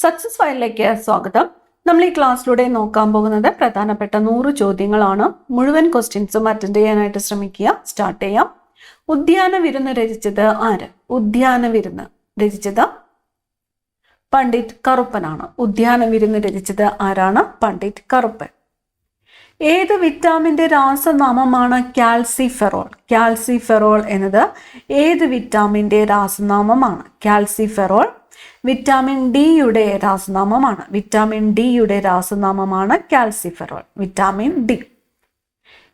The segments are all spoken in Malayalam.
സക്സസ് ഫയലിലേക്ക് സ്വാഗതം. നമ്മൾ ഈ ക്ലാസ്സിലൂടെ നോക്കാൻ പോകുന്നത് പ്രധാനപ്പെട്ട 100 ചോദ്യങ്ങളാണ്. മുഴുവൻ ക്വസ്റ്റ്യൻസും അറ്റൻഡ് ചെയ്യാനായിട്ട് ശ്രമിക്കുക. സ്റ്റാർട്ട് ചെയ്യാം. ഉദ്യാന വിരുന്ന് രചിച്ചത് ആര്? ഉദ്യാന വിരുന്ന് രചിച്ചത് പണ്ഡിറ്റ് കറുപ്പനാണ്. ഉദ്യാന വിരുന്ന് രചിച്ചത് ആരാണ്? പണ്ഡിറ്റ് കറുപ്പൻ. ഏത് വിറ്റാമിന്റെ രാസനാമമാണ് കാൽസിഫെറോൾ? കാൽസിഫെറോൾ എന്നത് ഏത് വിറ്റാമിന്റെ രാസനാമമാണ്? കാൽസിഫെറോൾ വിറ്റാമിൻ ഡിയുടെ രാസനാമമാണ്. വിറ്റാമിൻ ഡിയുടെ രാസനാമമാണ് കാൽസിഫെറോൾ. Vitamin D.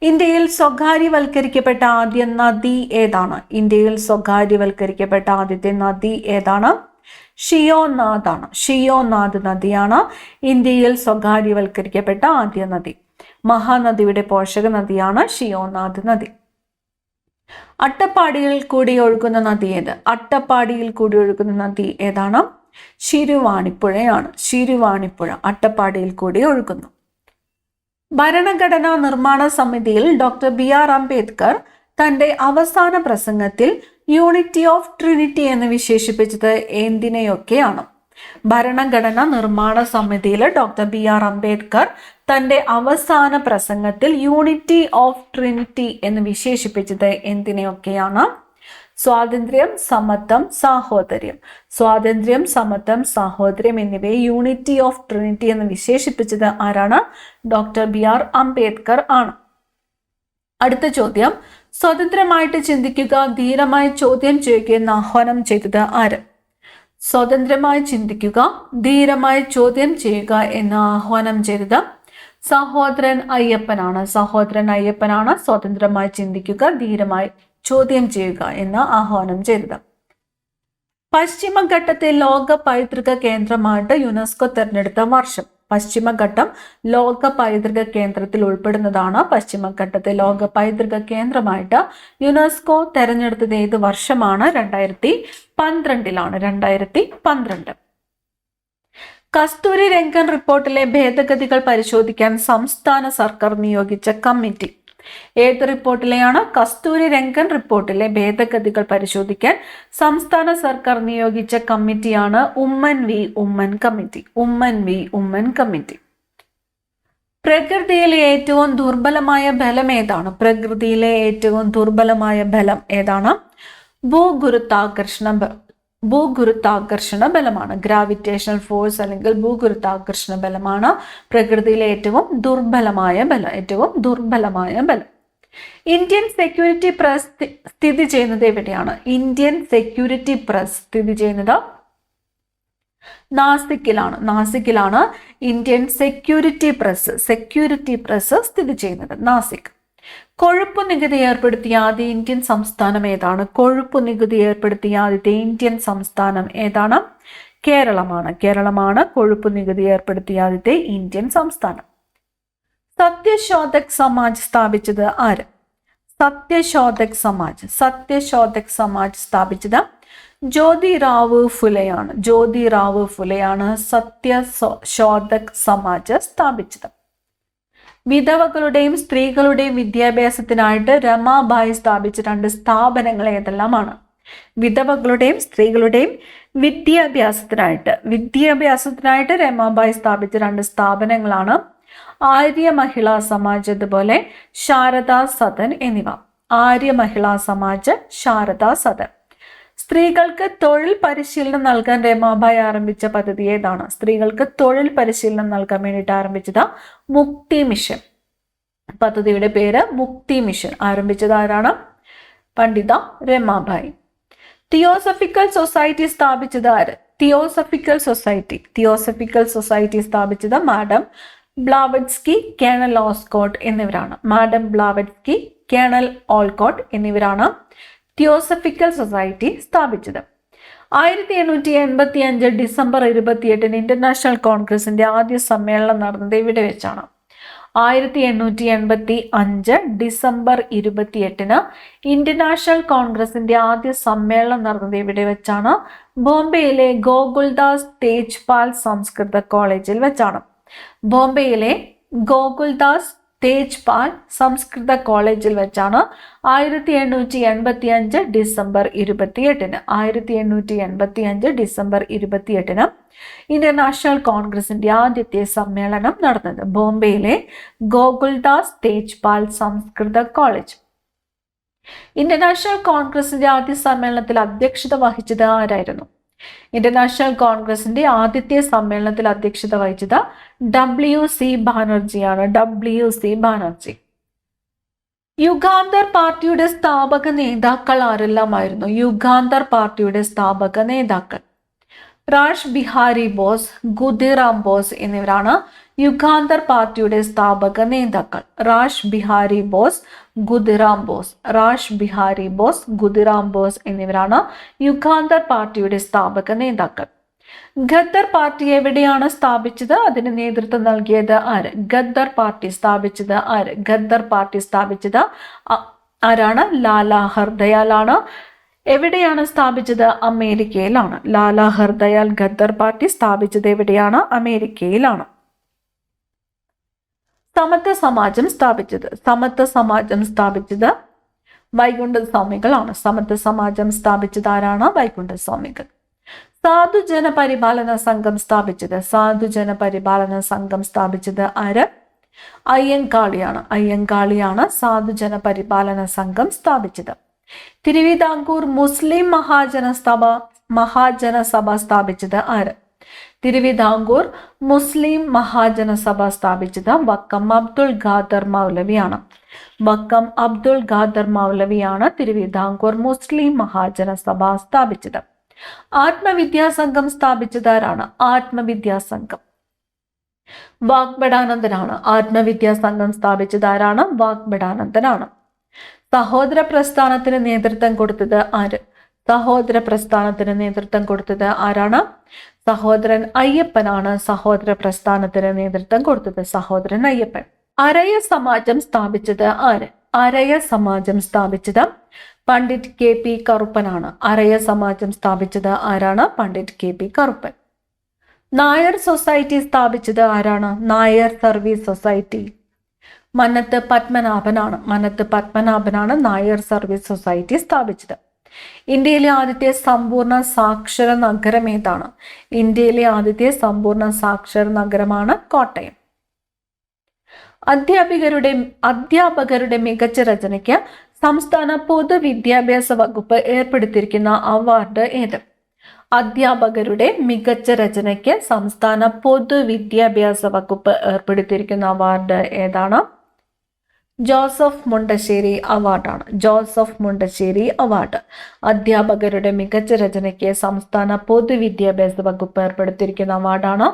ഇന്ത്യയിൽ സ്വകാര്യവൽക്കരിക്കപ്പെട്ട ആദ്യ നദി ഏതാണ്? ഇന്ത്യയിൽ സ്വകാര്യവൽക്കരിക്കപ്പെട്ട ആദ്യത്തെ നദി ഏതാണ്? ഷിയോനാഥ് ആണ്. ഷിയോനാഥ് നദിയാണ് ഇന്ത്യയിൽ സ്വകാര്യവൽക്കരിക്കപ്പെട്ട ആദ്യ നദി. മഹാനദിയുടെ പോഷക നദിയാണ് ഷിയോനാഥ് നദി. അട്ടപ്പാടിയിൽ കൂടി ഒഴുകുന്ന നദി ഏത്? അട്ടപ്പാടിയിൽ കൂടി ഒഴുകുന്ന നദി ഏതാണ്? ശിരുവാണിപ്പുഴയാണ്. ശിരുവാണിപ്പുഴ അട്ടപ്പാടിയിൽ കൂടി ഒഴുകുന്നു. ഭരണഘടനാ നിർമ്മാണ സമിതിയിൽ ഡോക്ടർ BR അംബേദ്കർ തന്റെ അവസാന പ്രസംഗത്തിൽ യൂണിറ്റി ഓഫ് ട്രിനിറ്റി എന്ന് വിശേഷിപ്പിച്ചത് എന്തിനെയൊക്കെയാണ്? ഭരണഘടനാ നിർമ്മാണ സമിതിയിൽ ഡോക്ടർ BR അംബേദ്കർ തന്റെ അവസാന പ്രസംഗത്തിൽ യൂണിറ്റി ഓഫ് ട്രിനിറ്റി എന്ന് വിശേഷിപ്പിച്ചത് എന്തിനെയൊക്കെയാണ്? സ്വാതന്ത്ര്യം, സമത്വം, സാഹോദര്യം. സ്വാതന്ത്ര്യം, സമത്വം, സാഹോദര്യം എന്നിവയെ യൂണിറ്റി ഓഫ് ട്രിനിറ്റി എന്ന് വിശേഷിപ്പിച്ചത് ആരാണ്? ഡോക്ടർ BR അംബേദ്കർ ആണ്. അടുത്ത ചോദ്യം, സ്വതന്ത്രമായിട്ട് ചിന്തിക്കുക, ധീരമായി ചോദ്യം ചെയ്യുക എന്ന് ആഹ്വാനം ചെയ്തത് ആര്? സ്വതന്ത്രമായി ചിന്തിക്കുക, ധീരമായി ചോദ്യം ചെയ്യുക എന്ന് ആഹ്വാനം ചെയ്തത് സഹോദരൻ അയ്യപ്പനാണ്. സഹോദരൻ അയ്യപ്പനാണ് സ്വതന്ത്രമായി ചിന്തിക്കുക, ധീരമായി ചോദ്യം ചെയ്യുക എന്ന് ആഹ്വാനം ചെയ്തത്. പശ്ചിമഘട്ടത്തെ ലോക പൈതൃക കേന്ദ്രമായിട്ട് യുനെസ്കോ തെരഞ്ഞെടുത്ത വർഷം. പശ്ചിമഘട്ടം ലോക പൈതൃക കേന്ദ്രത്തിൽ ഉൾപ്പെടുന്നതാണ്. പശ്ചിമഘട്ടത്തെ ലോക പൈതൃക കേന്ദ്രമായിട്ട് യുനെസ്കോ തെരഞ്ഞെടുത്തത് ഏത് വർഷമാണ്? 2012. 2012. കസ്തൂരി രംഗൻ റിപ്പോർട്ടിലെ ഭേദഗതികൾ പരിശോധിക്കാൻ സംസ്ഥാന സർക്കാർ നിയോഗിച്ച കമ്മിറ്റി. ഏത് റിപ്പോർട്ടിലെയാണ്? കസ്തൂരി രംഗൻ റിപ്പോർട്ടിലെ ഭേദഗതികൾ പരിശോധിക്കാൻ സംസ്ഥാന സർക്കാർ നിയോഗിച്ച കമ്മിറ്റിയാണ് Oommen V Oommen committee. Oommen V Oommen committee. പ്രകൃതിയിലെ ഏറ്റവും ദുർബലമായ ബലം ഏതാണ്? പ്രകൃതിയിലെ ഏറ്റവും ദുർബലമായ ബലം ഏതാണ്? ഭൂഗുരുത്വാകർഷണ ബലമാണ്. ഗ്രാവിറ്റേഷണൽ ഫോഴ്സ് അല്ലെങ്കിൽ ഭൂഗുരുത്വാകർഷണ ബലമാണ് പ്രകൃതിയിലെ ഏറ്റവും ദുർബലമായ ബലം. ഇന്ത്യൻ സെക്യൂരിറ്റി പ്രസ് സ്ഥിതി ചെയ്യുന്നത് എവിടെയാണ്? ഇന്ത്യൻ സെക്യൂരിറ്റി പ്രസ് സ്ഥിതി ചെയ്യുന്നത് നാസിക്കിലാണ്. ഇന്ത്യൻ സെക്യൂരിറ്റി പ്രസ് സ്ഥിതി ചെയ്യുന്നത് നാസിക്. കൊഴുപ്പ് നികുതി ഏർപ്പെടുത്തിയ ആദ്യ ഇന്ത്യൻ സംസ്ഥാനം ഏതാണ്? കൊഴുപ്പ് നികുതി ഏർപ്പെടുത്തിയ ആദ്യത്തെ ഇന്ത്യൻ സംസ്ഥാനം ഏതാണ്? കേരളമാണ് കൊഴുപ്പ് നികുതി ഏർപ്പെടുത്തിയ ആദ്യത്തെ ഇന്ത്യൻ സംസ്ഥാനം. സത്യശോധക് സമാജ് സ്ഥാപിച്ചത് ആര്? സത്യശോധക് സമാജ് സ്ഥാപിച്ചത് ജ്യോതിറാവു ഫുലെയാണ്. സത്യശോധക് സമാജ് സ്ഥാപിച്ചത്. വിധവകളുടെയും സ്ത്രീകളുടെയും വിദ്യാഭ്യാസത്തിനായിട്ട് രമാബായി സ്ഥാപിച്ച 2 സ്ഥാപനങ്ങൾ ഏതെല്ലാമാണ്? വിധവകളുടെയും സ്ത്രീകളുടെയും വിദ്യാഭ്യാസത്തിനായിട്ട് രമാബായി സ്ഥാപിച്ച 2 സ്ഥാപനങ്ങളാണ് ആര്യ മഹിളാ സമാജ് അതുപോലെ ശാരദാ സദൻ എന്നിവ. ആര്യ മഹിളാ സമാജ്, ശാരദാ സദൻ. സ്ത്രീകൾക്ക് തൊഴിൽ പരിശീലനം നൽകാൻ രമാബായി ആരംഭിച്ച പദ്ധതി ഏതാണ്? സ്ത്രീകൾക്ക് തൊഴിൽ പരിശീലനം നൽകാൻ വേണ്ടിയിട്ട് ആരംഭിച്ചത് മുക്തി മിഷൻ. പദ്ധതിയുടെ പേര് മുക്തി മിഷൻ. ആരംഭിച്ചത് ആരാണ്? പണ്ഡിത രമാബായി. തിയോസഫിക്കൽ സൊസൈറ്റി സ്ഥാപിച്ചത് ആര്? തിയോസഫിക്കൽ സൊസൈറ്റി സ്ഥാപിച്ചത് മാഡം ബ്ലാവറ്റ്സ്കി, കേണൽ ഓൾക്കോട്ട് എന്നിവരാണ്. മാഡം ബ്ലാവറ്റ്സ്കി, കേണൽ ഓൾക്കോട്ട് എന്നിവരാണ് തിയോസഫിക്കൽ സൊസൈറ്റി സ്ഥാപിച്ചത്. 1885 ഡിസംബർ 28 ഇന്റർനാഷണൽ കോൺഗ്രസിന്റെ ആദ്യ സമ്മേളനം നടന്നത് ഇവിടെ വെച്ചാണ്. 1885 ഡിസംബർ 28 ഇന്റർനാഷണൽ കോൺഗ്രസിന്റെ ആദ്യ സമ്മേളനം നടന്നത് ഇവിടെ വെച്ചാണ്. ബോംബെയിലെ ഗോകുൽദാസ് തേജ്പാൽ സംസ്കൃത കോളേജിൽ വെച്ചാണ്. ബോംബെയിലെ ഗോകുൽദാസ് തേജ്പാൽ സംസ്കൃത കോളേജിൽ വെച്ചാണ് 1885 ഡിസംബർ 28-ന് 1885 ഡിസംബർ 28-ന് ഇന്ത്യൻ നാഷണൽ കോൺഗ്രസിന്റെ ആദ്യത്തെ സമ്മേളനം നടന്നത് ബോംബെയിലെ ഗോകുൽദാസ് തേജ്പാൽ സംസ്കൃത കോളേജ്. ഇന്ത്യൻ നാഷണൽ കോൺഗ്രസിന്റെ ആദ്യ സമ്മേളനത്തിൽ അധ്യക്ഷത വഹിച്ചത് ആരായിരുന്നു? ഇന്ത്യൻ നാഷണൽ കോൺഗ്രസിന്റെ ആദ്യത്തെ സമ്മേളനത്തിൽ അധ്യക്ഷത വഹിച്ചത് WC ബാനർജിയാണ്. WC ബാനർജി. യുഗാന്തർ പാർട്ടിയുടെ സ്ഥാപക നേതാക്കൾ ആരെല്ലാമായിരുന്നു? യുഗാന്തർ പാർട്ടിയുടെ സ്ഥാപക നേതാക്കൾ rash Bihari boss, Khudiram boss എന്നിവരാണ് യുഗാന്തർ പാർട്ടിയുടെ സ്ഥാപക നേതാക്കൾ. Rash Bihari boss, Khudiram boss. Rash Bihari boss, Khudiram boss എന്നിവരാണ് യുഗാന്തർ പാർട്ടിയുടെ സ്ഥാപക നേതാക്കൾ. ഗദ്ദർ പാർട്ടി എവിടെയാണ് സ്ഥാപിച്ചത്? അതിന് നേതൃത്വം നൽകിയത് ആര്? ഗദ്ദർ പാർട്ടി സ്ഥാപിച്ചത് ആര്? ഗദ്ദർ പാർട്ടി സ്ഥാപിച്ചത് ആരാണ്? ലാലാ ഹർദയാലാണ്. എവിടെയാണ് സ്ഥാപിച്ചത്? അമേരിക്കയിലാണ്. ലാലാ ഹർദയാൽ ഗദ്ദർ പാർട്ടി സ്ഥാപിച്ചത് എവിടെയാണ്? അമേരിക്കയിലാണ്. സമത്വ സമാജം സ്ഥാപിച്ചത്? സമത്വ സമാജം സ്ഥാപിച്ചത് വൈകുണ്ഠ സ്വാമികളാണ്. സമത്വ സമാജം സ്ഥാപിച്ചത് ആരാണ്? വൈകുണ്ഠ സ്വാമികൾ. സാധുജന പരിപാലന സംഘം സ്ഥാപിച്ചത്? സാധുജന പരിപാലന സംഘം സ്ഥാപിച്ചത് ആര്? അയ്യങ്കാളിയാണ്. അയ്യങ്കാളിയാണ് സാധുജന പരിപാലന സംഘം സ്ഥാപിച്ചത്. തിരുവിതാംകൂർ മുസ്ലിം മഹാജനസഭ സ്ഥാപിച്ചത് ആര്? തിരുവിതാംകൂർ മുസ്ലിം മഹാജനസഭ സ്ഥാപിച്ചത് വക്കം അബ്ദുൾ ഖാദർ മൗലവിയാണ്. വക്കം അബ്ദുൾ ഖാദർ മൗലവിയാണ് തിരുവിതാംകൂർ മുസ്ലിം മഹാജനസഭ സ്ഥാപിച്ചത്. ആത്മവിദ്യാസംഘം സ്ഥാപിച്ചത് ആരാണ്? ആത്മവിദ്യാസംഘം വാഗ്ബടാനന്ദനാണ്. ആത്മവിദ്യാസംഘം സ്ഥാപിച്ചത് ആരാണ്? വാഗ്ബടാനന്ദനാണ്. സഹോദര പ്രസ്ഥാനത്തിന് നേതൃത്വം കൊടുത്തത് ആര്? സഹോദര പ്രസ്ഥാനത്തിന് നേതൃത്വം കൊടുത്തത് ആരാണ്? സഹോദരൻ അയ്യപ്പനാണ് സഹോദര പ്രസ്ഥാനത്തിന് നേതൃത്വം കൊടുത്തത്. സഹോദരൻ അയ്യപ്പൻ. അരയ സമാജം സ്ഥാപിച്ചത് ആര്? അരയ സമാജം സ്ഥാപിച്ചത് പണ്ഡിറ്റ് KP കറുപ്പനാണ്. അരയ സമാജം സ്ഥാപിച്ചത് ആരാണ്? പണ്ഡിറ്റ് KP കറുപ്പൻ. നായർ സൊസൈറ്റി സ്ഥാപിച്ചത് ആരാണ്? നായർ സർവീസ് സൊസൈറ്റി മന്നത്ത് പത്മനാഭനാണ്. മന്നത്ത് പത്മനാഭനാണ് നായർ സർവീസ് സൊസൈറ്റി സ്ഥാപിച്ചത്. ഇന്ത്യയിലെ ആദ്യത്തെ സമ്പൂർണ്ണ സാക്ഷര നഗരം ഏതാണ്? ഇന്ത്യയിലെ ആദ്യത്തെ സമ്പൂർണ്ണ സാക്ഷര നഗരമാണ് കോട്ടയം. അധ്യാപകരുടെ മികച്ച രചനയ്ക്ക് സംസ്ഥാന പൊതുവിദ്യാഭ്യാസ വകുപ്പ് ഏർപ്പെടുത്തിയിരിക്കുന്ന അവാർഡ് ഏത്? അധ്യാപകരുടെ മികച്ച രചനയ്ക്ക് സംസ്ഥാന പൊതുവിദ്യാഭ്യാസ വകുപ്പ് ഏർപ്പെടുത്തിയിരിക്കുന്ന അവാർഡ് ഏതാണ്? ജോസഫ് മുണ്ടശ്ശേരി അവാർഡാണ്. ജോസഫ് മുണ്ടശ്ശേരി അവാർഡ്. അധ്യാപകരുടെ മികച്ച രചനയ്ക്ക് സംസ്ഥാന പൊതുവിദ്യാഭ്യാസ വകുപ്പ് ഏർപ്പെടുത്തിയിരിക്കുന്ന അവാർഡാണ്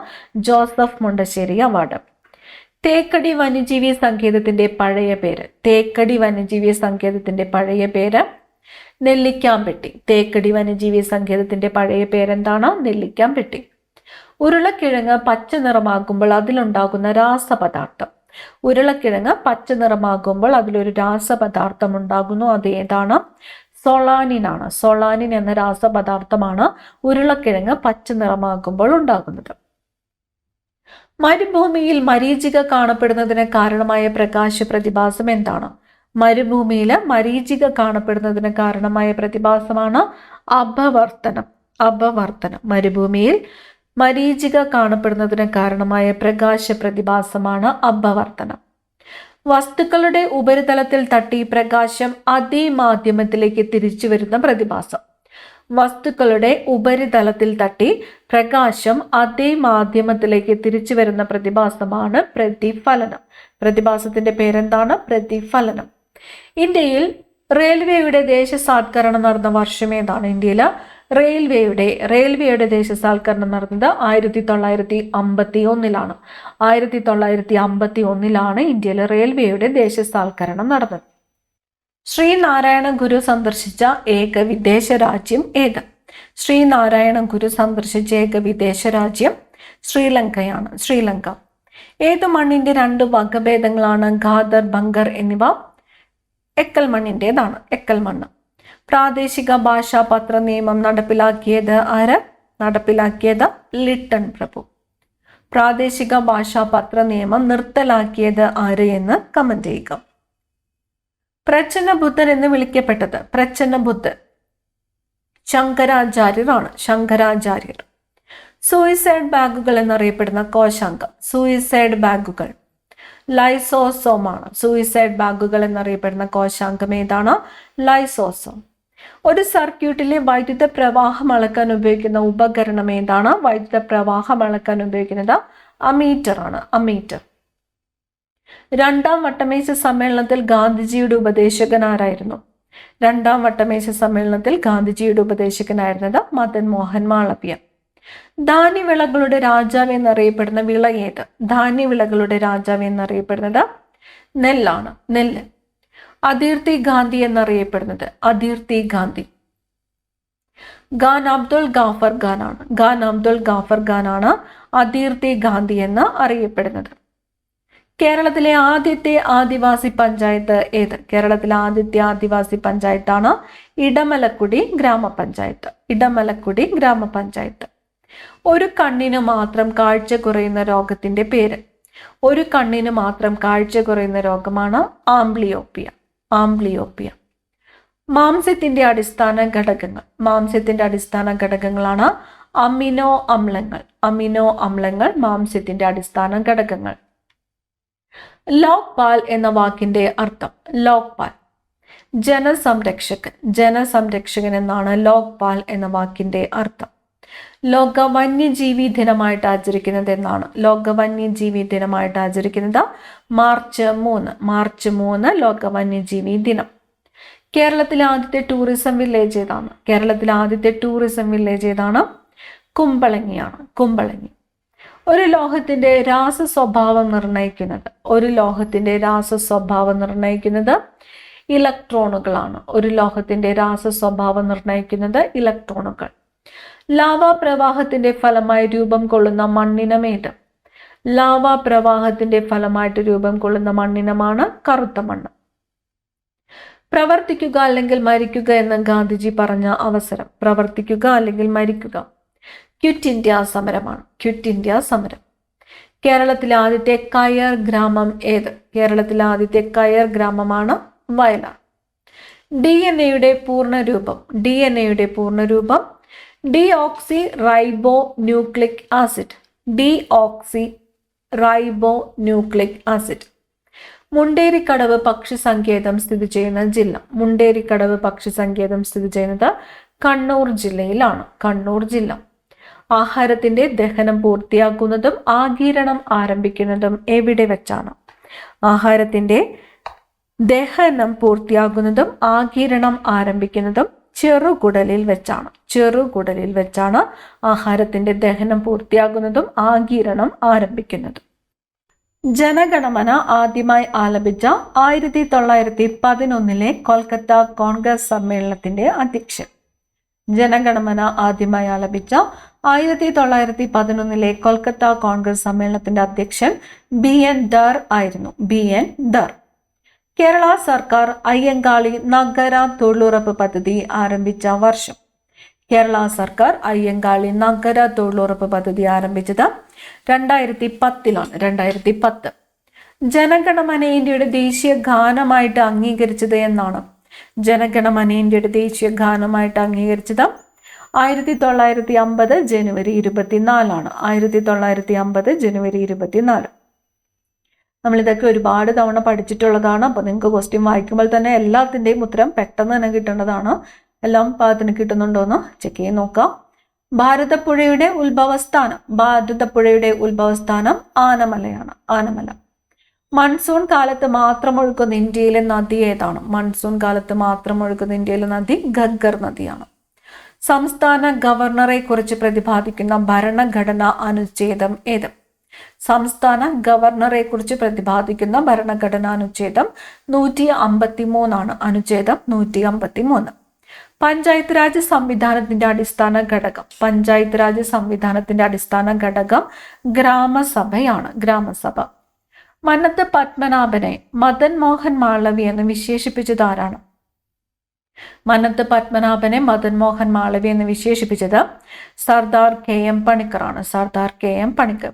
ജോസഫ് മുണ്ടശ്ശേരി അവാർഡ്. തേക്കടി വന്യജീവി സങ്കേതത്തിന്റെ പഴയ പേര്? തേക്കടി വന്യജീവി സങ്കേതത്തിന്റെ പഴയ പേര് നെല്ലിക്കാംപെട്ടി. തേക്കടി വന്യജീവി സങ്കേതത്തിന്റെ പഴയ പേരെന്താണ്? നെല്ലിക്കാംപെട്ടി. ഉരുളക്കിഴങ്ങ് പച്ച നിറമാകുമ്പോൾ അതിലുണ്ടാകുന്ന രാസപദാർത്ഥം? ഉരുളക്കിഴങ്ങ് പച്ച നിറമാകുമ്പോൾ അതിലൊരു രാസപദാർത്ഥം ഉണ്ടാകുന്നു. അത് ഏതാണ്? സൊളാനിനാണ്. സൊളാനിൻ എന്ന രാസപദാർത്ഥമാണ് ഉരുളക്കിഴങ്ങ് പച്ച നിറമാകുമ്പോൾ ഉണ്ടാകുന്നത്. മരുഭൂമിയിൽ മരീചിക കാണപ്പെടുന്നതിന് കാരണമായ പ്രകാശ പ്രതിഭാസം എന്താണ്? മരുഭൂമിയിൽ മരീചിക കാണപ്പെടുന്നതിന് കാരണമായ പ്രതിഭാസമാണ് അപവർത്തനം. അപവർത്തനം. മരുഭൂമിയിൽ മരീചിക കാണപ്പെടുന്നതിന് കാരണമായ പ്രകാശ പ്രതിഭാസമാണ് അപവർത്തനം. വസ്തുക്കളുടെ ഉപരിതലത്തിൽ തട്ടി പ്രകാശം അതേ മാധ്യമത്തിലേക്ക് തിരിച്ചു വരുന്ന പ്രതിഭാസം? വസ്തുക്കളുടെ ഉപരിതലത്തിൽ തട്ടി പ്രകാശം അതേ മാധ്യമത്തിലേക്ക് തിരിച്ചു വരുന്ന പ്രതിഭാസമാണ് പ്രതിഫലനം. പ്രതിഭാസത്തിന്റെ പേരെന്താണ്? പ്രതിഫലനം. ഇന്ത്യയിൽ റെയിൽവേയുടെ ദേശസാൽക്കരണം നടന്ന വർഷം ഏതാണ്? ഇന്ത്യയിൽ റെയിൽവേയുടെ ദേശസാൽക്കരണം നടന്നത് 1951 1951 ഇന്ത്യയിലെ റെയിൽവേയുടെ ദേശസാൽക്കരണം നടന്നത്. ശ്രീനാരായണ ഗുരു സന്ദർശിച്ച ഏക വിദേശ രാജ്യം ഏത്? ശ്രീനാരായണ ഗുരു സന്ദർശിച്ച ഏക വിദേശ രാജ്യം ശ്രീലങ്കയാണ്. ശ്രീലങ്ക. ഏത് മണ്ണിന്റെ 2 വകഭേദങ്ങളാണ് ഖാദർ, ബങ്കർ എന്നിവ? എക്കൽ മണ്ണിൻ്റെതാണ്. എക്കൽ മണ്ണ്. പ്രാദേശിക ഭാഷാ പത്ര നിയമം നടപ്പിലാക്കിയത് ആര്? നടപ്പിലാക്കിയത് ലിട്ടൺ പ്രഭു. പ്രാദേശിക ഭാഷാ പത്ര നിയമം നിർത്തലാക്കിയത് ആര് എന്ന് കമന്റ് ചെയ്യുക. പ്രച്ഛന്നബുദ്ധൻ എന്ന് വിളിക്കപ്പെട്ടത് പ്രച്ഛന്നബുദ്ധൻ ശങ്കരാചാര്യരാണ്. ശങ്കരാചാര്യർ. സൂയിസൈഡ് ബാഗുകൾ എന്നറിയപ്പെടുന്ന കോശാംഗം. സൂയിസൈഡ് ബാഗുകൾ ലൈസോസോമാണ്. സൂയിസൈഡ് ബാഗുകൾ എന്നറിയപ്പെടുന്ന കോശാംഗം ഏതാണ്? ലൈസോസോം. ഒരു സർക്യൂട്ടിലെ വൈദ്യുത പ്രവാഹം അളക്കാൻ ഉപയോഗിക്കുന്ന ഉപകരണം ഏതാണ്? വൈദ്യുത പ്രവാഹം അളക്കാൻ ഉപയോഗിക്കുന്നത് അമീറ്റർ ആണ്. അമീറ്റർ. രണ്ടാം വട്ടമേശ സമ്മേളനത്തിൽ ഗാന്ധിജിയുടെ ഉപദേശകൻ ആരായിരുന്നു? രണ്ടാം വട്ടമേശ സമ്മേളനത്തിൽ ഗാന്ധിജിയുടെ ഉപദേശകനായിരുന്നത് മദൻ മോഹൻ മാളവ്യ. ധാന്യവിളകളുടെ രാജാവ് എന്നറിയപ്പെടുന്ന വിള ഏത്? ധാന്യവിളകളുടെ രാജാവ് എന്നറിയപ്പെടുന്നത് നെല്ലാണ്. നെല്ല്. അദീർത്തി ഗാന്ധി എന്നറിയപ്പെടുന്നത് അദീർത്തി ഗാന്ധി. ഖാൻ അബ്ദുൾ ഗാഫർ ഖാൻ ആണ്. ഖാൻ അബ്ദുൾ ഗാഫർ ഖാൻ ആണ് അദീർത്തി ഗാന്ധി എന്ന് അറിയപ്പെടുന്നത്. കേരളത്തിലെ ആദ്യത്തെ ആദിവാസി പഞ്ചായത്ത് ഏത്? കേരളത്തിലെ ആദ്യത്തെ ആദിവാസി പഞ്ചായത്താണ് ഇടമലക്കുടി ഗ്രാമപഞ്ചായത്ത്. ഇടമലക്കുടി ഗ്രാമപഞ്ചായത്ത്. ഒരു കണ്ണിന് മാത്രം കാഴ്ച കുറയുന്ന രോഗത്തിന്റെ പേര്. ഒരു കണ്ണിന് മാത്രം കാഴ്ച കുറയുന്ന രോഗമാണ് ആംബ്ലിയോപ്പിയ. ആംബ്ലിയോപ്പിയ. മാംസ്യത്തിന്റെ അടിസ്ഥാന ഘടകങ്ങൾ. മാംസ്യത്തിന്റെ അടിസ്ഥാന ഘടകങ്ങളാണ് അമിനോ അമ്ലങ്ങൾ. അമിനോ അമ്ലങ്ങൾ മാംസ്യത്തിന്റെ അടിസ്ഥാന ഘടകങ്ങൾ. ലോക്പാൽ എന്ന വാക്കിന്റെ അർത്ഥം. ലോക്പാൽ ജനസംരക്ഷകൻ. ജനസംരക്ഷകൻ എന്നാണ് ലോക്പാൽ എന്ന വാക്കിന്റെ അർത്ഥം. ലോക വന്യജീവി ദിനമായിട്ട് ആചരിക്കുന്നത് എന്നാണ്? ലോക വന്യജീവി ദിനമായിട്ട് ആചരിക്കുന്നത് മാർച്ച് 3. മാർച്ച് 3 ലോക വന്യജീവി ദിനം. കേരളത്തിലെ ആദ്യത്തെ ടൂറിസം വില്ലേജ് ഏതാണ്? കേരളത്തിലെ ആദ്യത്തെ ടൂറിസം വില്ലേജ് ഏതാണ്? കുമ്പളങ്ങിയാണ്. കുമ്പളങ്ങി. ഒരു ലോഹത്തിന്റെ രാസ സ്വഭാവം നിർണ്ണയിക്കുന്നത്. ഒരു ലോഹത്തിന്റെ രാസ സ്വഭാവം നിർണ്ണയിക്കുന്നത് ഇലക്ട്രോണുകളാണ്. ഒരു ലോഹത്തിന്റെ രാസ സ്വഭാവം നിർണ്ണയിക്കുന്നത് ഇലക്ട്രോണുകൾ. ലാവാ പ്രവാഹത്തിന്റെ ഫലമായി രൂപം കൊള്ളുന്ന മണ്ണിനം ഏത്? ലാവാ പ്രവാഹത്തിന്റെ ഫലമായിട്ട് രൂപം കൊള്ളുന്ന മണ്ണിനമാണ് കറുത്ത മണ്ണ്. പ്രവർത്തിക്കുക അല്ലെങ്കിൽ മരിക്കുക എന്ന് ഗാന്ധിജി പറഞ്ഞ അവസരം. പ്രവർത്തിക്കുക അല്ലെങ്കിൽ മരിക്കുക. ക്വിറ്റ് ഇന്ത്യ സമരമാണ്. ക്വിറ്റ് ഇന്ത്യ സമരം. കേരളത്തിലെ ആദ്യത്തെ കയർ ഗ്രാമം ഏത്? കേരളത്തിലെ ആദ്യത്തെ കയർ ഗ്രാമമാണ് വയലാർ. DNA പൂർണ്ണരൂപം. DNA പൂർണ്ണരൂപം deoxyribonucleic acid. Deoxyribonucleic acid. Munderikkadavu പക്ഷി സങ്കേതം സ്ഥിതി ചെയ്യുന്ന ജില്ല. മുണ്ടേരിക്കടവ് പക്ഷി സങ്കേതം സ്ഥിതി ചെയ്യുന്നത് കണ്ണൂർ ജില്ലയിലാണ്. കണ്ണൂർ ജില്ല. ആഹാരത്തിന്റെ ദഹനം പൂർത്തിയാക്കുന്നതും ആഗിരണം ആരംഭിക്കുന്നതും എവിടെ വെച്ചാണ്? ആഹാരത്തിന്റെ ദഹനം പൂർത്തിയാക്കുന്നതും ആഗിരണം ആരംഭിക്കുന്നതും ചെറുകുടലിൽ വെച്ചാണ്. ചെറുകുടലിൽ വെച്ചാണ് ആഹാരത്തിന്റെ ദഹനം പൂർത്തിയാകുന്നതും ആഗിരണം ആരംഭിക്കുന്നതും. ജനഗണമന ആദ്യമായി ആലപിച്ച 1911 കൊൽക്കത്ത കോൺഗ്രസ് സമ്മേളനത്തിന്റെ അധ്യക്ഷൻ. ജനഗണമന ആദ്യമായി ആലപിച്ച 1911 കൊൽക്കത്ത കോൺഗ്രസ് സമ്മേളനത്തിന്റെ അധ്യക്ഷൻ BN ദർ ആയിരുന്നു. BN ദർ. കേരള സർക്കാർ അയ്യങ്കാളി നഗര തൊഴിലുറപ്പ് പദ്ധതി ആരംഭിച്ച വർഷം. കേരള സർക്കാർ അയ്യങ്കാളി നഗര തൊഴിലുറപ്പ് പദ്ധതി ആരംഭിച്ചത് 2010 2010. ജനഗണമന ഇന്ത്യയുടെ ദേശീയ ഗാനമായിട്ട് അംഗീകരിച്ചത് എന്നാണ്? ജനഗണമന ഇന്ത്യയുടെ ദേശീയ ഗാനമായിട്ട് അംഗീകരിച്ചത് 1950 ജനുവരി 24. 1950 ജനുവരി 24. നമ്മളിതൊക്കെ ഒരുപാട് തവണ പഠിച്ചിട്ടുള്ളതാണ്. അപ്പോൾ നിങ്ങൾക്ക് ക്വസ്റ്റ്യൻ വായിക്കുമ്പോൾ തന്നെ എല്ലാത്തിൻ്റെയും ഉത്തരം പെട്ടെന്ന് തന്നെ കിട്ടേണ്ടതാണ്. എല്ലാം പാകത്തിന് കിട്ടുന്നുണ്ടോയെന്ന് ചെക്ക് ചെയ്ത് നോക്കാം. ഭാരതപ്പുഴയുടെ ഉത്ഭവസ്ഥാനം. ഭാരതപ്പുഴയുടെ ഉത്ഭവസ്ഥാനം ആനമലയാണ്. ആനമല. മൺസൂൺ കാലത്ത് മാത്രം ഒഴുകുന്ന ഇന്ത്യയിലെ നദി ഏതാണ്? മൺസൂൺ കാലത്ത് മാത്രം ഒഴുകുന്ന ഇന്ത്യയിലെ നദി ഘഗ്ഗർ നദിയാണ്. സംസ്ഥാന ഗവർണറെ കുറിച്ച് പ്രതിപാദിക്കുന്ന ഭരണഘടനാ അനുച്ഛേദം ഏത്? സംസ്ഥാന ഗവർണറെ കുറിച്ച് പ്രതിപാദിക്കുന്ന ഭരണഘടനാ അനുച്ഛേദം 153 അനുച്ഛേദം 153. പഞ്ചായത്ത് രാജ് സംവിധാനത്തിന്റെ അടിസ്ഥാന ഘടകം. പഞ്ചായത്ത് രാജ് സംവിധാനത്തിന്റെ അടിസ്ഥാന ഘടകം ഗ്രാമസഭയാണ്. ഗ്രാമസഭ. മന്നത്ത് പത്മനാഭനെ മദൻ മോഹൻ മാളവ്യ എന്ന് വിശേഷിപ്പിച്ചത് ആരാണ്? മന്നത്ത് പത്മനാഭനെ മദൻ മോഹൻ മാളവ്യ എന്ന് വിശേഷിപ്പിച്ചത് സർദാർ KM പണിക്കറാണ്. സർദാർ KM പണിക്കർ.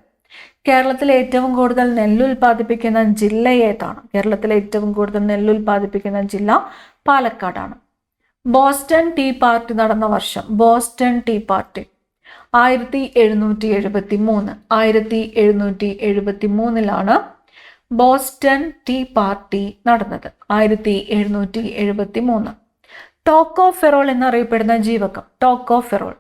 കേരളത്തിലെ ഏറ്റവും കൂടുതൽ നെല്ല് ഉൽപ്പാദിപ്പിക്കുന്ന ജില്ല ഏതാണ്? കേരളത്തിലെ ഏറ്റവും കൂടുതൽ നെല്ല് ഉൽപ്പാദിപ്പിക്കുന്ന ജില്ല പാലക്കാടാണ്. ബോസ്റ്റൺ ടീ പാർട്ടി നടന്ന വർഷം? Boston tea party 1773. 1773 Boston tea party നടന്നത്. 1773. ടോക്കോഫെറോൾ എന്നറിയപ്പെടുന്ന ജീവകം? ടോക്കോഫെറോൾ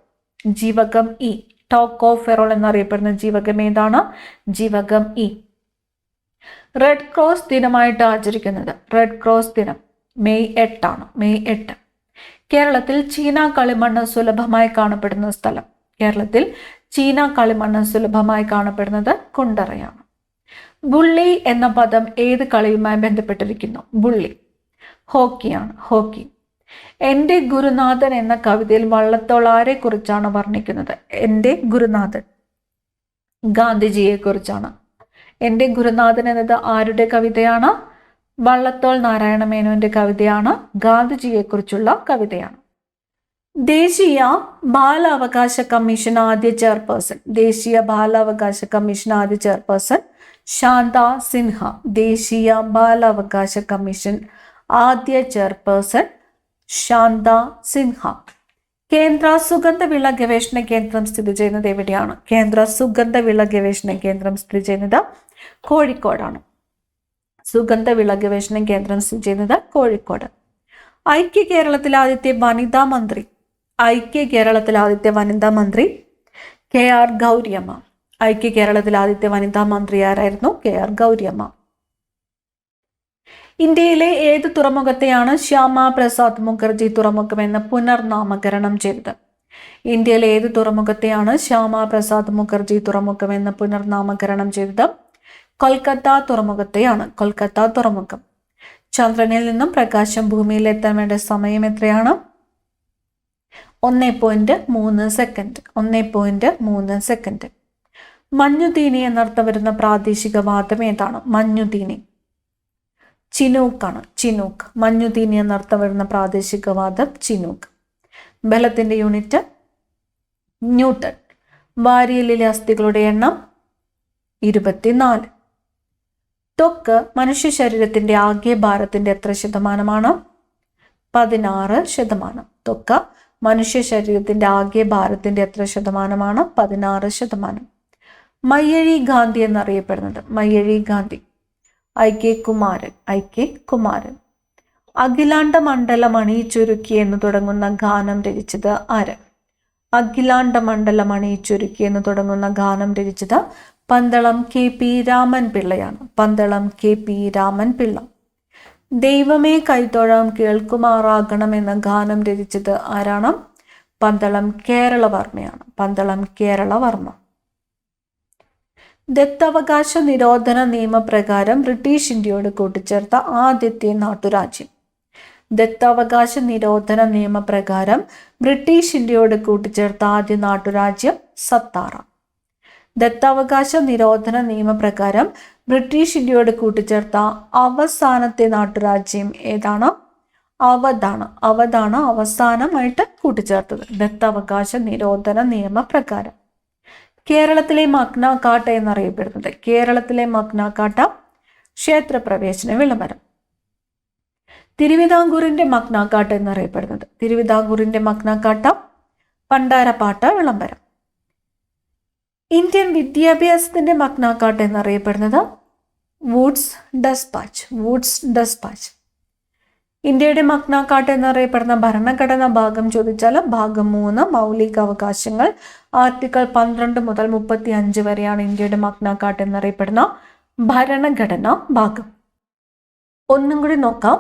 ജീവകം ഇ. ടോക്കോഫെറോൾ എന്നറിയപ്പെടുന്ന ജീവകം ഏതാണ്? ജീവകം ഇ. റെഡ് ക്രോസ് ദിനമായിട്ട് ആചരിക്കുന്നത്? റെഡ് ക്രോസ് ദിനം മെയ് 8 ആണ്. മെയ് 8. കേരളത്തിൽ ചീന കളിമണ്ണ് സുലഭമായി കാണപ്പെടുന്ന സ്ഥലം? കേരളത്തിൽ ചീന കളിമണ്ണ് സുലഭമായി കാണപ്പെടുന്നത് കുണ്ടറയാണ്. ബുള്ളി എന്ന പദം ഏത് കളിയുമായി ബന്ധപ്പെട്ടിരിക്കുന്നു? ബുള്ളി ഹോക്കിയാണ്. ഹോക്കി. എൻ്റെ ഗുരുനാഥൻ എന്ന കവിതയിൽ വള്ളത്തോൾ ആരെ കുറിച്ചാണ് വർണ്ണിക്കുന്നത്? എൻ്റെ ഗുരുനാഥൻ ഗാന്ധിജിയെ കുറിച്ചാണ്. എൻ്റെ ഗുരുനാഥൻ എന്നത് ആരുടെ കവിതയാണ്? വള്ളത്തോൾ നാരായണ മേനോന്റെ കവിതയാണ്. ഗാന്ധിജിയെ കുറിച്ചുള്ള കവിതയാണ്. ദേശീയ ബാലാവകാശ കമ്മീഷൻ ആദ്യ ചെയർപേഴ്സൺ? ദേശീയ ബാലാവകാശ കമ്മീഷൻ ആദ്യ ചെയർപേഴ്സൺ ശാന്ത സിൻഹ. ദേശീയ ബാലാവകാശ കമ്മീഷൻ ആദ്യ ചെയർപേഴ്സൺ ശാന്ത സിൻഹ. കേന്ദ്ര സുഗന്ധവിള ഗവേഷണ കേന്ദ്രം സ്ഥിതി ചെയ്യുന്നത് എവിടെയാണ്? കേന്ദ്ര സുഗന്ധവിള ഗവേഷണ കേന്ദ്രം സ്ഥിതി ചെയ്യുന്നത് കോഴിക്കോടാണ്. സുഗന്ധവിള ഗവേഷണ കേന്ദ്രം സ്ഥിതി ചെയ്യുന്നത് കോഴിക്കോട്. ഐക്യ കേരളത്തിലെ ആദ്യത്തെ വനിതാ മന്ത്രി? ഐക്യ കേരളത്തിലെ ആദ്യത്തെ വനിതാ മന്ത്രി KR ഗൗരിയമ്മ. ഐക്യ കേരളത്തിലെ ആദ്യത്തെ വനിതാ മന്ത്രി ആരായിരുന്നു? KR ഗൗരിയമ്മ. ഇന്ത്യയിലെ ഏത് തുറമുഖത്തെയാണ് ശ്യാമ പ്രസാദ് മുഖർജി തുറമുഖം എന്ന് പുനർനാമകരണം ചെയ്തത്? ഇന്ത്യയിലെ ഏത് തുറമുഖത്തെയാണ് ശ്യാമ പ്രസാദ് മുഖർജി തുറമുഖം എന്ന് പുനർനാമകരണം ചെയ്തത്? കൊൽക്കത്ത തുറമുഖത്തെയാണ്. കൊൽക്കത്ത തുറമുഖം. ചന്ദ്രനിൽ നിന്നും പ്രകാശം ഭൂമിയിൽ എത്താൻ വേണ്ട സമയം എത്രയാണ്? 1.3 സെക്കൻഡ്. 1.3 സെക്കൻഡ്. മഞ്ഞുതീനി എന്നർത്ഥം വരുന്ന പ്രാദേശിക വാദം ഏതാണ്? മഞ്ഞുതീനി ചിനൂക്കാണ്. ചിനൂക്ക്. മഞ്ഞുതീനി എന്നർത്ഥം വരുന്ന പ്രാദേശിക വാദം ചിനൂക്ക്. ബലത്തിന്റെ യൂണിറ്റ് ന്യൂട്ടൺ. വാരിയലിലെ അസ്ഥികളുടെ എണ്ണം 24. ത്വക്ക് മനുഷ്യ ശരീരത്തിന്റെ ആകെ ഭാരത്തിന്റെ എത്ര ശതമാനമാണ്? 16%. ത്വക്ക് മനുഷ്യ ശരീരത്തിന്റെ ആകെ ഭാരത്തിന്റെ എത്ര ശതമാനമാണ്? 16%. മയ്യഴി ഗാന്ധി എന്നറിയപ്പെടുന്നത്? മയ്യഴി ഗാന്ധി IK കുമാരൻ. IK കുമാരൻ. അഖിലാണ്ട മണ്ഡലം അണിയിച്ചൊരുക്കി എന്ന് തുടങ്ങുന്ന ഗാനം രചിച്ചത് ആര്? അഖിലാണ്ട മണ്ഡലം അണിയിച്ചൊരുക്കി എന്ന് തുടങ്ങുന്ന ഗാനം രചിച്ചത് പന്തളം KP രാമൻ പിള്ളയാണ്. പന്തളം KP രാമൻ പിള്ള. ദൈവമേ കൈത്തൊഴാം കേൾക്കുമാറാകണം എന്ന ഗാനം രചിച്ചത് ആരാണ്? പന്തളം കേരളവർമ്മയാണ്. പന്തളം കേരളവർമ്മ. ദത്തവകാശ നിരോധന നിയമപ്രകാരം ബ്രിട്ടീഷ് ഇന്ത്യയോട് കൂട്ടിച്ചേർത്ത ആദ്യത്തെ നാട്ടുരാജ്യം? ദത്തവകാശ നിരോധന നിയമപ്രകാരം ബ്രിട്ടീഷ് ഇന്ത്യയോട് കൂട്ടിച്ചേർത്ത ആദ്യ നാട്ടുരാജ്യം സത്താറ. ദത്താവകാശ നിരോധന നിയമപ്രകാരം ബ്രിട്ടീഷ് ഇന്ത്യയോട് കൂട്ടിച്ചേർത്ത അവസാനത്തെ നാട്ടുരാജ്യം ഏതാണ്? അവധാണ്. അവധാണ് അവസാനമായിട്ട് കൂട്ടിച്ചേർത്തത് ദത്താവകാശ നിരോധന നിയമപ്രകാരം. കേരളത്തിലെ മഗ്ന കാട്ട എന്നറിയപ്പെടുന്നത്? കേരളത്തിലെ മഗ്ന കാട്ട ക്ഷേത്രപ്രവേശന വിളംബരം. തിരുവിതാംകൂറിന്റെ മഗ്ന കാട്ട എന്നറിയപ്പെടുന്നത്? തിരുവിതാംകൂറിന്റെ മഗ്ന കാട്ട പണ്ടാരപ്പാട്ട വിളംബരം. ഇന്ത്യൻ വിദ്യാഭ്യാസത്തിന്റെ മഗ്ന കാട്ട എന്നറിയപ്പെടുന്നത് വുഡ്സ് ഡെസ്പാച്ച്. Wood's Despatch. ഇന്ത്യയുടെ മഗ്ന കാട്ട എന്നറിയപ്പെടുന്ന ഭരണഘടനാ ഭാഗം ചോദിച്ചാൽ ഭാഗം 3 മൗലിക അവകാശങ്ങൾ. ആർട്ടിക്കിൾ 12 മുതൽ 35 വരെയാണ് ഇന്ത്യയുടെ മഗ്ന കാട്ട എന്നറിയപ്പെടുന്ന ഭരണഘടനാ ഭാഗം. ഒന്നും കൂടി നോക്കാം.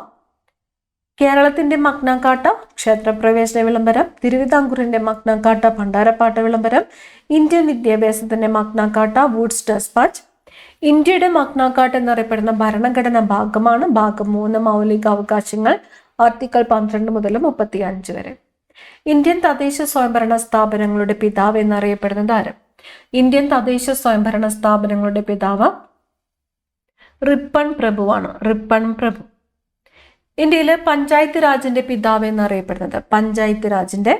കേരളത്തിന്റെ മഗ്ന കാട്ട ക്ഷേത്രപ്രവേശന വിളംബരം. തിരുവിതാംകൂറിന്റെ മഗ്ന കാട്ട ഭണ്ഡാരപ്പാട്ട വിളംബരം. ഇന്ത്യൻ വിദ്യാഭ്യാസത്തിന്റെ മഗ്ന കാട്ട വുഡ്സ് ഡെസ്പാച്ച്. ഇന്ത്യയുടെ മഗ്ന കാട്ട എന്നറിയപ്പെടുന്ന ഭരണഘടനാ ഭാഗമാണ് ഭാഗം 3 മൗലിക അവകാശങ്ങൾ. ആർട്ടിക്കിൾ 12 മുതൽ 35 വരെ. ഇന്ത്യൻ തദ്ദേശ സ്വയംഭരണ സ്ഥാപനങ്ങളുടെ പിതാവ് എന്നറിയപ്പെടുന്നത് ആര്? ഇന്ത്യൻ തദ്ദേശ സ്വയംഭരണ സ്ഥാപനങ്ങളുടെ പിതാവ് റിപ്പൺ പ്രഭുവാണ്. റിപ്പൺ പ്രഭു. ഇന്ത്യയിലെ പഞ്ചായത്ത് രാജിന്റെ പിതാവ് എന്നറിയപ്പെടുന്നത്? പഞ്ചായത്ത് രാജിന്റെ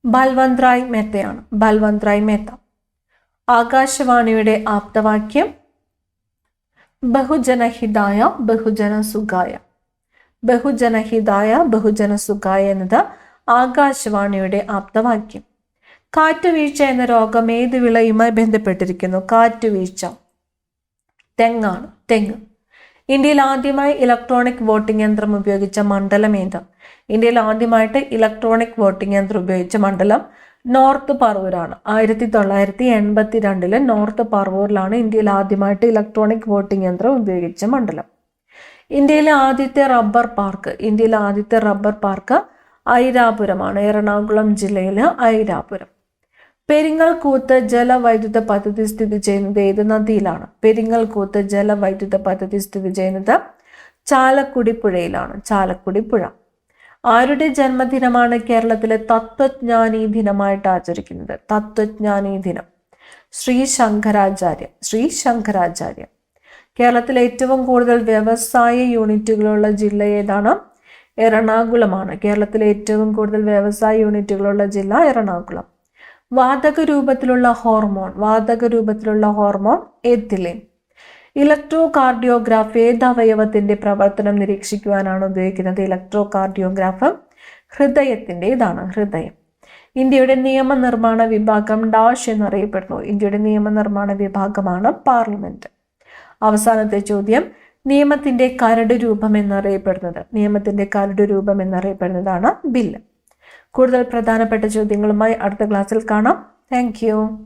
ബൽവന്ത് റായ് മേത്തയാണ്. ബൽവന്ത് റായ് മേത്ത. ആകാശവാണിയുടെ ആപ്തവാക്യം ബഹുജനഹിതായ ബഹുജനസുഖായ. ബഹുജനഹിതായ ബഹുജനസുഖായ എന്നത് ആകാശവാണിയുടെ ആപ്തവാക്യം. കാറ്റുവീഴ്ച എന്ന രോഗം ഏത് വിളയുമായി ബന്ധപ്പെട്ടിരിക്കുന്നു? കാറ്റുവീഴ്ച. തെങ്ങാണ്, തെങ്ങ്. ഇന്ത്യയിൽ ആദ്യമായി ഇലക്ട്രോണിക് വോട്ടിംഗ് യന്ത്രം ഉപയോഗിച്ച മണ്ഡലം ഏത്? ഇന്ത്യയിൽ ആദ്യമായിട്ട് ഇലക്ട്രോണിക് വോട്ടിംഗ് യന്ത്രം ഉപയോഗിച്ച മണ്ഡലം നോർത്ത് പറവൂരാണ്. 1982 നോർത്ത് പറവൂരിലാണ് ഇന്ത്യയിൽ ആദ്യമായിട്ട് ഇലക്ട്രോണിക് വോട്ടിംഗ് യന്ത്രം ഉപയോഗിച്ച മണ്ഡലം. ഇന്ത്യയിലെ ആദ്യത്തെ റബ്ബർ പാർക്ക് ഐരാപുരമാണ്. എറണാകുളം ജില്ലയിലെ ഐരാപുരം. പെരിങ്ങൽകൂത്ത് ജലവൈദ്യുത പദ്ധതി സ്ഥിതി ചെയ്യുന്നത് ഏത് നദിയിലാണ്? പെരിങ്ങൽകൂത്ത് ജലവൈദ്യുത പദ്ധതി സ്ഥിതി ചെയ്യുന്നത് ചാലക്കുടി പുഴയിലാണ്. ചാലക്കുടി പുഴ. ആരുടെ ജന്മദിനമാണ് കേരളത്തിലെ തത്വജ്ഞാനി ദിനമായിട്ട് ആചരിക്കുന്നത്? തത്വജ്ഞാനി ദിനം ശ്രീ ശങ്കരാചാര്യ. കേരളത്തിലെ ഏറ്റവും കൂടുതൽ വ്യവസായ യൂണിറ്റുകളുള്ള ജില്ല ഏതാണ്? എറണാകുളമാണ്. കേരളത്തിലെ ഏറ്റവും കൂടുതൽ വ്യവസായ യൂണിറ്റുകളുള്ള ജില്ല എറണാകുളം. വാതക രൂപത്തിലുള്ള ഹോർമോൺ എത്തിലീൻ. ഇലക്ട്രോ കാർഡിയോഗ്രാഫ് ഏത് അവയവത്തിന്റെ പ്രവർത്തനം നിരീക്ഷിക്കുവാനാണ് ഉപയോഗിക്കുന്നത്? ഇലക്ട്രോ കാർഡിയോഗ്രാഫ് ഹൃദയത്തിൻ്റെതാണ്. ഹൃദയം. ഇന്ത്യയുടെ നിയമനിർമ്മാണ വിഭാഗം ഡാഷ് എന്നറിയപ്പെടുന്നു. ഇന്ത്യയുടെ നിയമനിർമ്മാണ വിഭാഗമാണ് പാർലമെന്റ്. അവസാനത്തെ ചോദ്യം, നിയമത്തിന്റെ കരട് രൂപം എന്നറിയപ്പെടുന്നതാണ് ബില്ല്. കൂടുതൽ പ്രധാനപ്പെട്ട ചോദ്യങ്ങളുമായി അടുത്ത ക്ലാസ്സിൽ കാണാം. Thank you.